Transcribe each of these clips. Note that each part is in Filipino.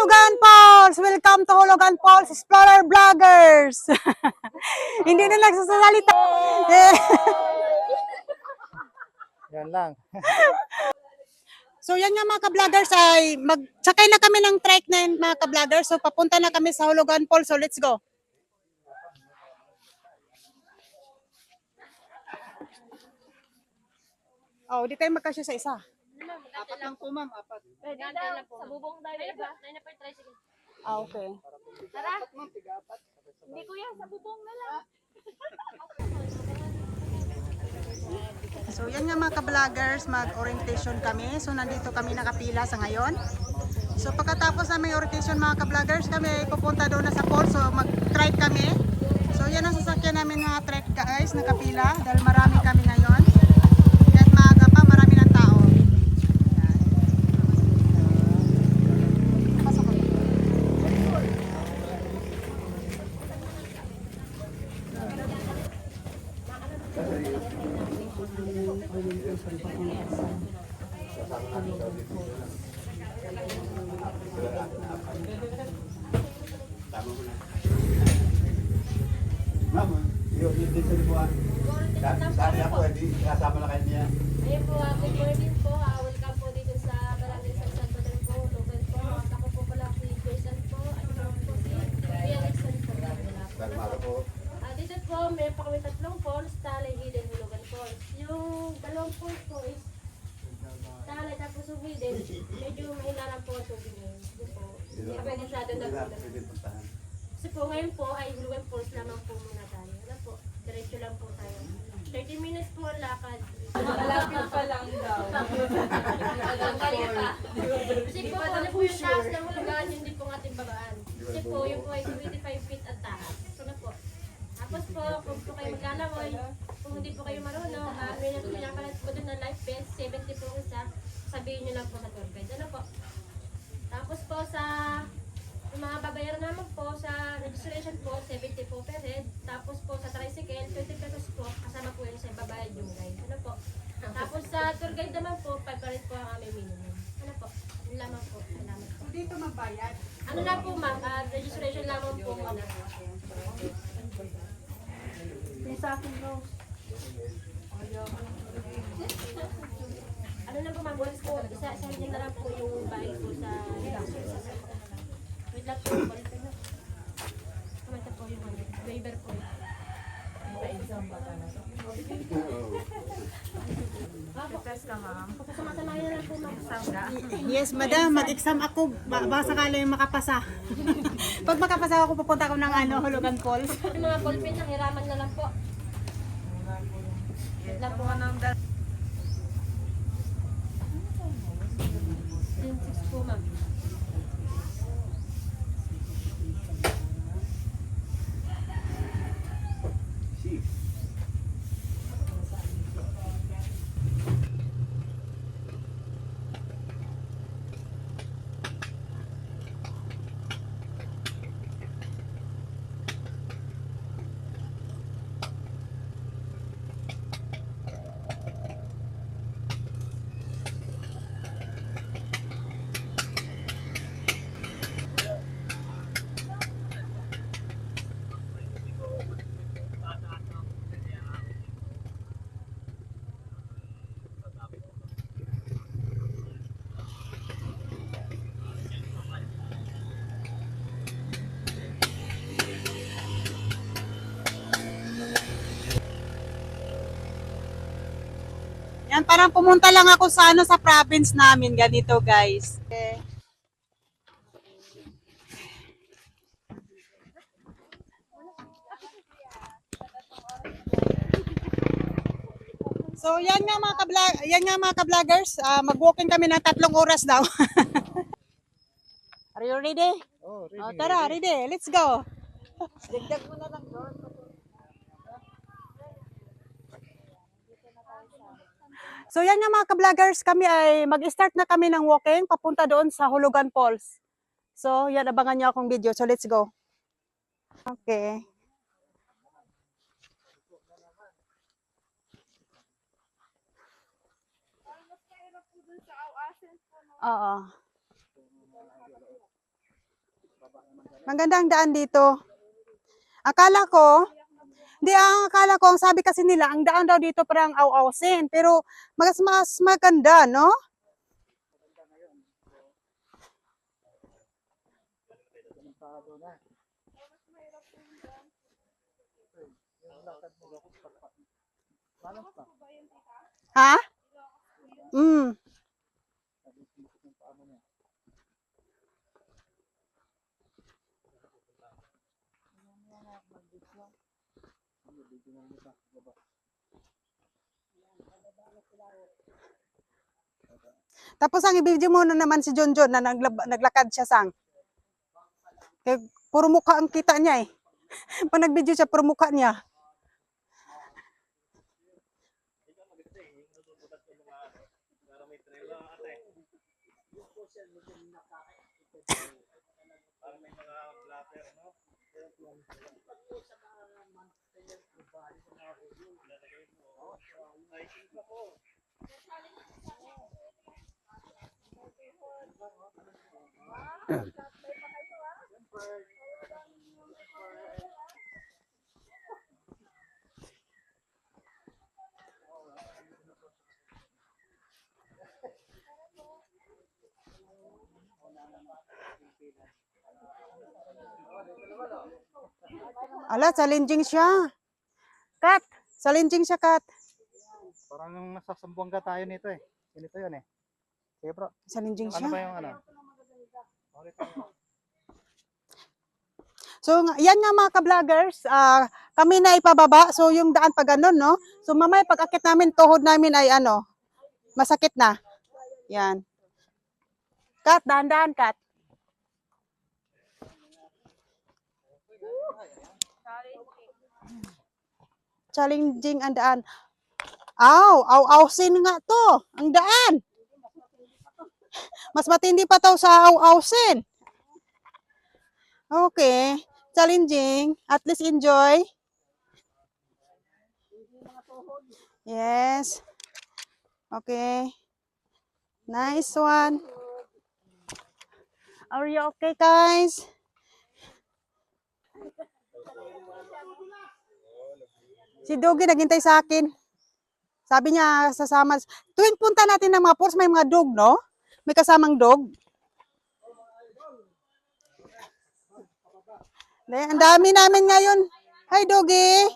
Hulugan Falls! Welcome to Hulugan Falls Explorer Vloggers! Hindi na nagsasalita. Yan lang. So yan nga mga ka-vloggers ay magsakay na kami ng trike na yun, mga ka-vloggers. So papunta na kami sa Hulugan Falls. So let's go. Oh, di tayo magkasya sa isa. Apat lang po, ma'am. Apat. Pwede daw, sa bubong daw yung iba. Nine na per tricycle. Ah, okay. Tara. Hindi kuya, sa bubong na lang. So yan nga mga ka-vloggers, mag-orientation kami. So nandito kami nakapila sa ngayon. So pagkatapos na may orientation mga ka-vloggers, kami pupunta doon na sa falls. So mag-trike kami. So yan ang sasakyan namin mga trike guys, nakapila. Dahil marami kami ngayon. Kahit maaga pa, marami ng tao. Pasok kami. Ma'am, yun din sa libuan. Sabi ako, hindi kasama na kayo niya. Ayun po, good morning po. Welcome po dito sa Barangay San Salvador po. Local po. Ako po pala si Jason po. Ano po si Kuya Alexan po. Dagmara po. Dito po, may pa kami tatlong falls. Talay, Hidden, Hulugan Falls. Yung dalawang falls po is Talay tapos yung Hidden. Medyo mahilaran po ang tubig ngayon. Dito po. Hindi pa masyado na po. Pwede puntahan. Kasi po ngayon po ay Hulugan Falls lamang po muna tayo. Ano po? Diretso lang po tayo. 30 minutes po ang lakad. Malapit pa lang daw. Kasi po ano po yung taas ng hulugan, hindi po ang ating babaan. Kasi po yung po ay 25 feet at taas. So na po. Tapos po, kung po kayo maglalangoy, kung hindi po kayo marunong, may pinakalat po doon na life vest, 70 po isa, sabihin nyo lang po sa tour guide. Ano po? Tapos po sa yung mga babayaran naman po sa registration po, 70 po per head. Tapos po sa tricycle, 20 pesos po. Kasama po yun sa babayad yung guide. Ano po? Tapos sa tour guide naman po, 5 pa rin po ang aming minimum. Ano po? Yun lamang po. Salamat po. Dito magbayad. Ano lang po ma'am, registration lamang po muna. Sa akin, Rose. Ano lang po ma'am, once po, isa-send nyo na lang po yung bayad po sa registration. Wait lang po, balik ko na. Kamata po yung waiver po. Test ka, ma'am. Sumasamahin na lang po ma'am. Yes, madam, mag-exam ako. Baka sakali makapasa. Pag makapasa ako, pupunta ako ng Hulugan Falls. Yung mga ballpen, hiraman na lang po. Wait lang po ma'am. 10-6 po ma'am. Yan, parang pumunta lang ako sa sa province namin, ganito guys. Okay. So yan nga mga ka-vloggers, mag-walking kami ng 3 oras daw. Are you ready? Oh, ready. Oh, tara, ready. Let's go. Dagdag mo na lang doon. So yan nga mga ka-vloggers, kami ay mag-start na kami ng walking papunta doon sa Hulugan Falls. So yan, abangan niyo akong video. So let's go. Okay. Oo. Magandang daan dito. Akala ko, ang sabi kasi nila, ang daan daw dito parang aw-awsin. Pero, mas maganda, no? Ha? Mm. Tapos ang i-video mo na naman si John John na naglakad siya sang. Kaya puro mukha ang kita niya eh. Pag nag-video siya, puro mukha niya. Ala, challenging siya. Kat, challenging siya, Kat. Parang nasasambong ka tayo nito eh. Ganito yun eh. Sige bro. Challenging Ano siya. ba yung ano? So, yan nga mga ka-vloggers, kami na ipababa. So, yung daan pa ganun, no? So, mamaya pag-akit namin, tuhod namin ay ano, masakit na. Yan. Kat, dahan-dahan, Kat. Challenging ang daan. Aw-awsin nga to. Ang daan. Mas matindi pa to sa aw-awsin. Okay. Challenging. At least enjoy. Yes. Okay. Nice one. Are you okay, guys? Si Dogi naghintay sa akin. Sabi niya sasama. Tuwing punta natin ng mga pools, may mga dog, no? May kasamang dog. Ang dami namin ngayon. Hi, Dogi.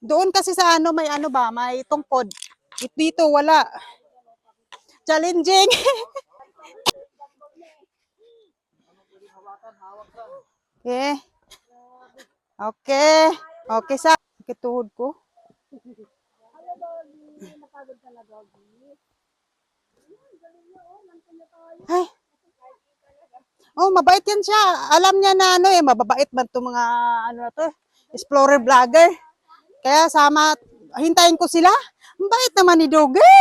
Doon kasi sa ano, may ano ba? May tungkod. Dito, wala. Challenging. Okay. Okay. Okay, sa kituhod ko. Ay. Oh, mabait yan siya. Alam niya na ano eh, mababait ba itong mga ano na to, explorer vlogger. Kaya sama, hintayin ko sila. Ang bait naman ni Doge.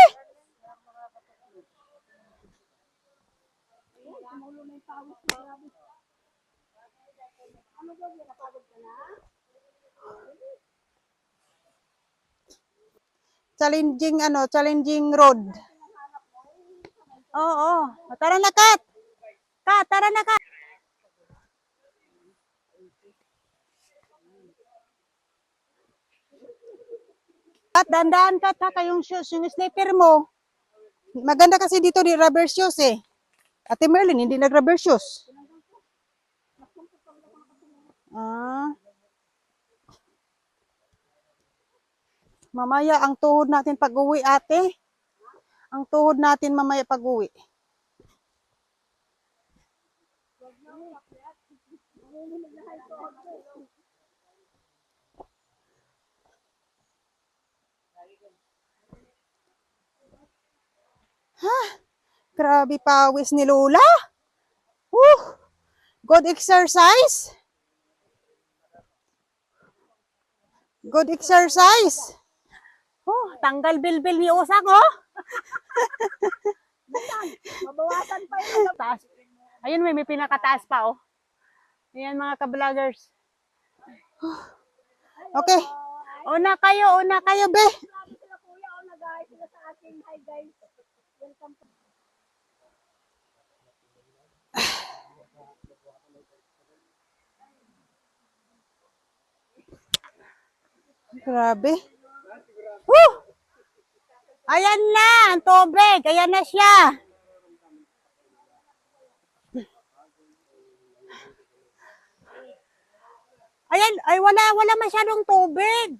Challenging road. Oo. Tara na, Kat. Kat, tara na, Kat. Kat, dandan, Kat, ha, kayong shoes, yung slipper mo. Maganda kasi dito di rubber shoes eh. Ate Merlin, hindi nag-rubber shoes. Mamaya ang tuhod natin pag-uwi, ate. Ang tuhod natin mamaya pag-uwi. Ha? Grabe pawis ni Lola. Good exercise. Good exercise. Tanggal bilbil ni Usang, oh. Mabawasan pa yun. Taas. Ayun, may pinakataas pa, oh. Ayan, mga ka-vloggers. Okay. Una kayo, be. Sila kuya, na guys, sila sa akin. Hi guys. Welcome to Grabe. Woo! Ayan na, ang tubig. Ayan na siya. Ayan, ay wala masyadong tubig.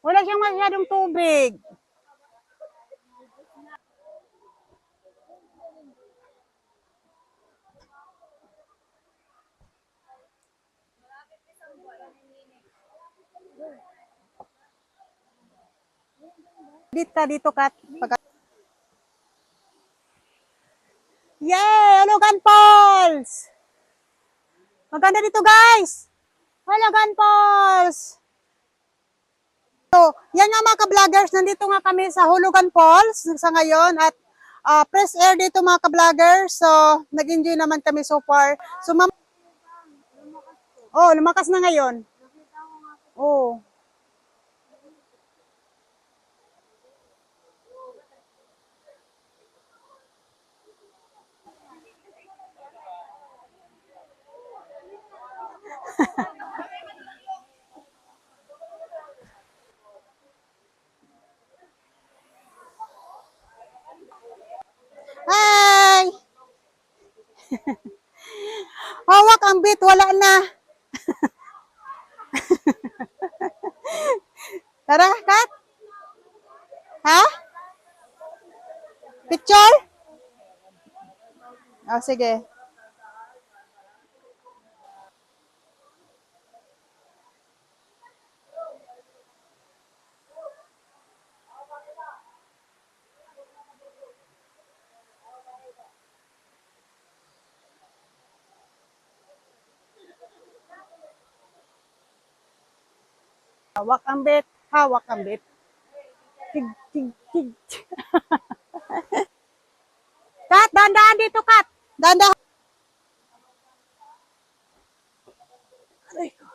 Wala siyang masyadong tubig. Dito, Kat. Yay! Ulugan Falls! Maganda dito, guys! Ulugan Falls! So, yan nga mga ka-vloggers, nandito nga kami sa Hulugan Falls sa ngayon at fresh air dito mga ka-vloggers. So, nag-enjoy naman kami so far. So, lumakas na ngayon. Oh. Hi! Hawak ang bit, wala na. Tara, Kat. Ha? Picture? Oh, sige. Hawak ang bit, hawak ang bit. Tig, tig, tig. Kat, dahan-dahan dito, Kat. Dahan-dahan. Aray ko.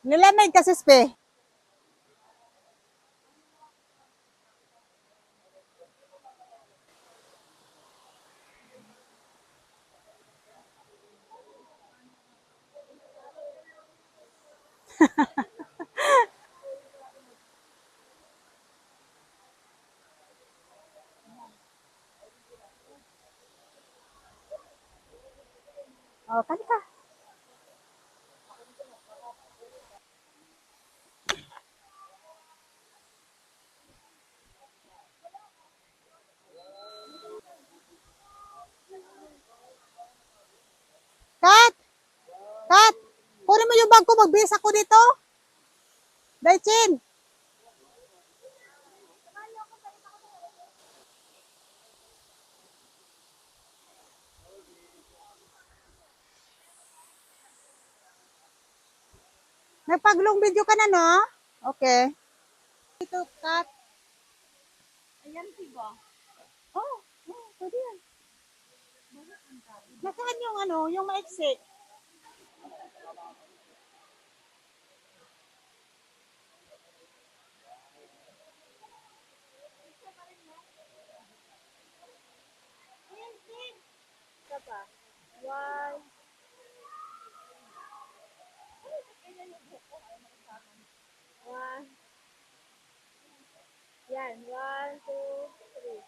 Nilamig kasi, Spe. Oh, kali ka. Kat! Kat! Kunin mo yung bag ko, magbisa ko dito. Daichin! Nagpag-long video ka na, no? Okay. Ito, Kat. Ayan, diba? Oh, pwede yan. Nasaan yung yung maiksi? Isa pa. One. One. Yan. 1, 2, 3.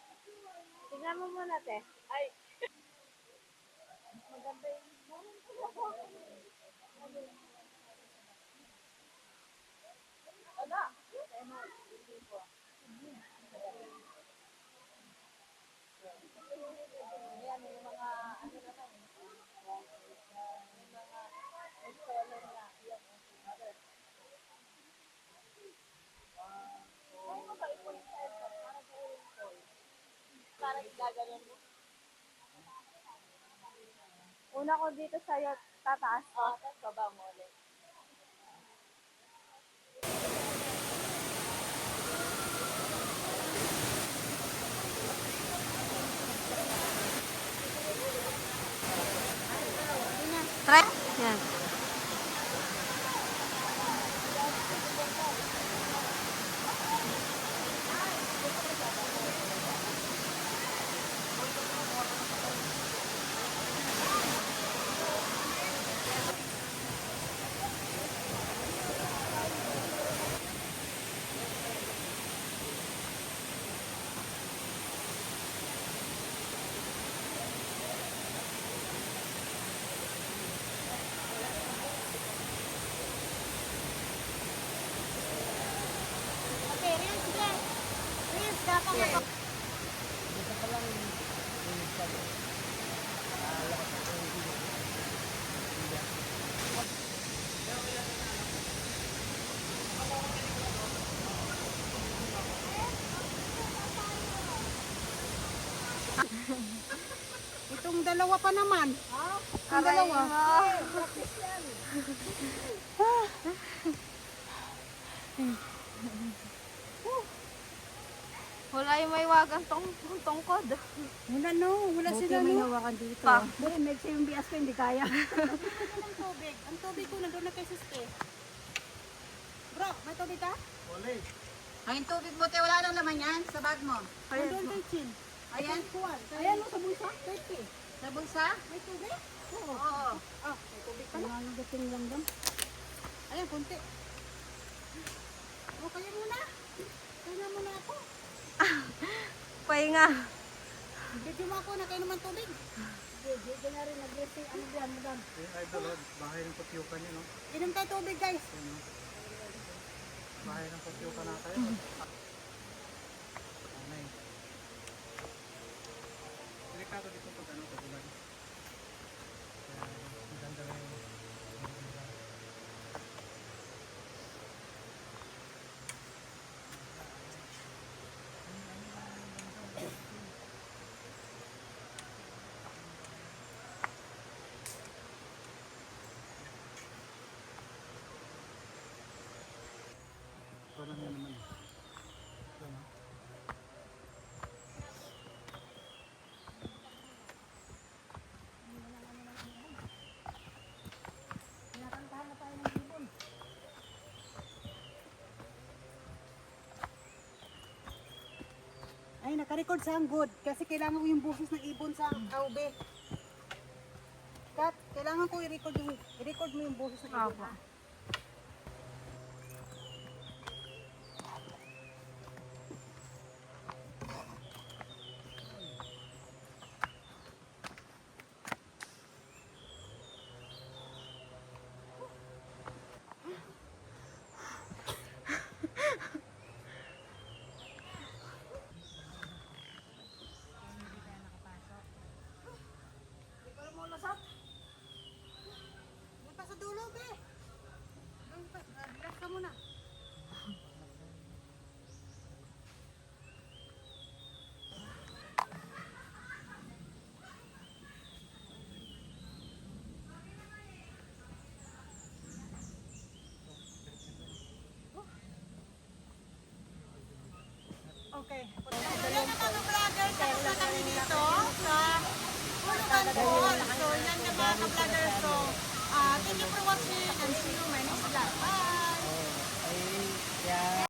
Tingnan mo muna, te. Ay. Maganda yung... Ala. Ayan, yung mga ano naman. Yung mga installer na. Yan. Ay, makaipon sa ito. Para sa install. Parang gaganon mo. Una ko dito sa'yo, tataas ko. Tapos baba mo ulit. Try. Yan. Itong dalawa pa naman. Ang dalawa. Wala yung may wagang tungkod. Wala no, wala sila no. Hawakan dito. Doon, may yung bias ko, hindi kaya. Ang tubig. Ang tubig ko nandun na kay Siste. Bro, may tubig ka? Wala eh. Ay, yung tubig mo, te, wala nang laman yan sa bag mo. Nandun kay Chin. Ayan. Ayan mo sa bulsa, 30. Sa bulsa? May tubig? Oo. Oo. Ah, may tubig ka na. Nangangating lang dam. Ayan, konti. O, kaya muna. Kaya muna ako. Pahinga. Video mo ako, nakaya naman tubig. Hindi na rin nag-dressing. Ano yan, madam? Yung idol, oh, bahay ng Putyukan yun, no? Inom tayo tubig, guys. Bahay ng Putyukan na tayo. Anay. Delikado dito pag ano, kagulan. Maganda na yun. Ito lang yan naman. Ito, no? Ay, naka-record sa ang good. Kasi kailangan ko yung boses ng ibon sa kaube. Kat, kailangan ko i-record mo yung boses ng ibon. Opo. Doon pa sa dulo, be. Doon pa, relax ka muna. Okay. Ayan na mga vloggers, tapos na kami dito sa Bulukan Falls. So, yan yung mga ka-vloggers. So, thank you for watching and see you my next vlog. Bye!